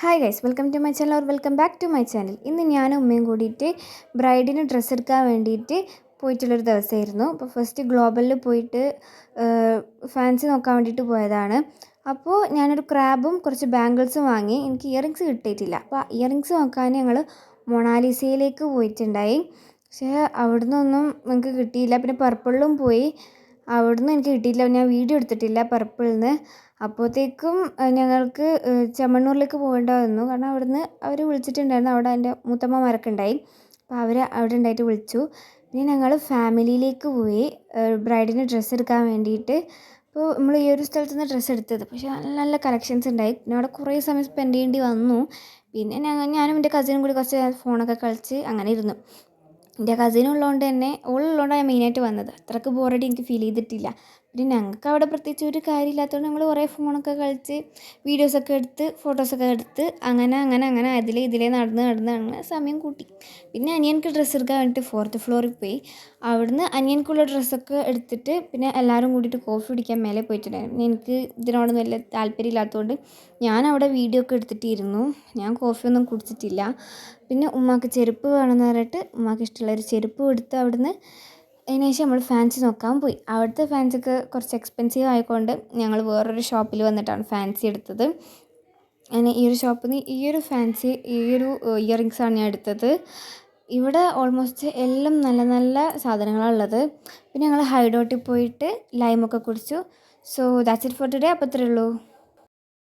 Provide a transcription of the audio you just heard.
Hi guys, welcome to my channel or welcome back to my channel. ഇന്ന് ഞാനും ഉമ്മയും കൂടിയിട്ട് ബ്രൈഡിന് ഡ്രസ്സ് എടുക്കാൻ വേണ്ടിയിട്ട് പോയിട്ടുള്ളൊരു ദിവസമായിരുന്നു. അപ്പോൾ ഫസ്റ്റ് ഗ്ലോബലിൽ പോയിട്ട് ഫാൻസി നോക്കാൻ വേണ്ടിയിട്ട് പോയതാണ്. അപ്പോൾ ഞാനൊരു ക്രാബും കുറച്ച് ബാംഗിൾസും വാങ്ങി. എനിക്ക് ഇയറിങ്സ് കിട്ടിയിട്ടില്ല. അപ്പോൾ ഇയറിങ്സ് നോക്കാൻ ഞങ്ങൾ മൊണാലിസയിലേക്ക് പോയിട്ടുണ്ടായി. പക്ഷേ അവിടുന്ന് എനിക്ക് കിട്ടിയില്ല. പിന്നെ പർപ്പിളിലും പോയി, അവിടുന്ന് എനിക്ക് കിട്ടിയില്ല. ഞാൻ വീഡിയോ എടുത്തിട്ടില്ല പർപ്പിളിൽ നിന്ന്. അപ്പോഴത്തേക്കും ഞങ്ങൾക്ക് ചെമ്മണ്ണൂരിലേക്ക് പോകേണ്ട വന്നു. കാരണം അവിടുന്ന് അവർ വിളിച്ചിട്ടുണ്ടായിരുന്നു. അവിടെ എൻ്റെ മൂത്തമ്മമാരൊക്കെ ഉണ്ടായി. അപ്പോൾ അവർ അവിടെ ഉണ്ടായിട്ട് വിളിച്ചു. പിന്നെ ഞങ്ങൾ ഫാമിലിയിലേക്ക് പോയി ബ്രൈഡിന് ഡ്രസ്സ് എടുക്കാൻ വേണ്ടിയിട്ട്. അപ്പോൾ നമ്മൾ ഈ ഒരു സ്ഥലത്ത് നിന്ന് ഡ്രസ്സ് എടുത്തത്, പക്ഷേ നല്ല നല്ല കളക്ഷൻസ് ഉണ്ടായി. പിന്നെ അവിടെ കുറേ സമയം സ്പെൻഡ് ചെയ്യേണ്ടി വന്നു. പിന്നെ ഞാനും എൻ്റെ കസിനും കൂടി കുറച്ച് ഫോണൊക്കെ കളിച്ച് അങ്ങനെ ഇരുന്നു. എൻ്റെ കസിനുള്ളതുകൊണ്ട് തന്നെ, ഓളുള്ളതുകൊണ്ടാണ് ഞാൻ മെയിനായിട്ട് വന്നത്. അത്രയ്ക്ക് ബോറടി എനിക്ക് ഫീൽ ചെയ്തിട്ടില്ല. പിന്നെ ഞങ്ങൾക്ക് അവിടെ പ്രത്യേകിച്ച് ഒരു കാര്യമില്ലാത്തതുകൊണ്ട് ഞങ്ങൾ കുറേ ഫോണൊക്കെ കളിച്ച് വീഡിയോസൊക്കെ എടുത്ത് ഫോട്ടോസൊക്കെ എടുത്ത് അങ്ങനെ ഇതിലേ നടന്ന് സമയം കൂട്ടി. പിന്നെ അനിയൻക്ക് ഡ്രസ്സ് എടുക്കാൻ വേണ്ടിയിട്ട് 4th ഫ്ലോറിൽ പോയി. അവിടുന്ന് അനിയൻക്കുള്ള ഡ്രസ്സൊക്കെ എടുത്തിട്ട് പിന്നെ എല്ലാവരും കൂടിയിട്ട് കോഫി കുടിക്കാൻ മേലെ പോയിട്ടുണ്ടായിരുന്നു. എനിക്ക് ഇതിനോടൊന്നും വലിയ താല്പര്യമില്ലാത്തതുകൊണ്ട് ഞാൻ അവിടെ വീഡിയോ ഒക്കെ എടുത്തിട്ടിരുന്നു. ഞാൻ കോഫിയൊന്നും കുടിച്ചിട്ടില്ല. പിന്നെ ഉമ്മാക്ക് ചെരുപ്പ് വേണമെന്ന് പറഞ്ഞിട്ട് ഉമ്മാക്ക് ഇഷ്ടമുള്ളൊരു ചെരുപ്പ് എടുത്ത് അവിടുന്ന്. അതിന് ശേഷം നമ്മൾ ഫാൻസി നോക്കാൻ പോയി. അവിടുത്തെ ഫാൻസിക്ക് കുറച്ച് എക്സ്പെൻസീവ് ആയതുകൊണ്ട് ഞങ്ങൾ വേറൊരു ഷോപ്പിൽ വന്നിട്ടാണ് ഫാൻസി എടുത്തത്. അങ്ങനെ ഈ ഒരു ഷോപ്പിൽ നിന്ന് ഈ ഒരു ഇയറിങ്സാണ് ഞാൻ എടുത്തത്. ഇവിടെ ഓൾമോസ്റ്റ് എല്ലാം നല്ല നല്ല സാധനങ്ങളാണ് ഉള്ളത്. പിന്നെ ഞങ്ങൾ ഹൈഡോട്ടിൽ പോയിട്ട് ലൈമൊക്കെ കുടിച്ചു. So that's it for today. അപ്പോൾ ഇത്രയേ ഉള്ളൂ.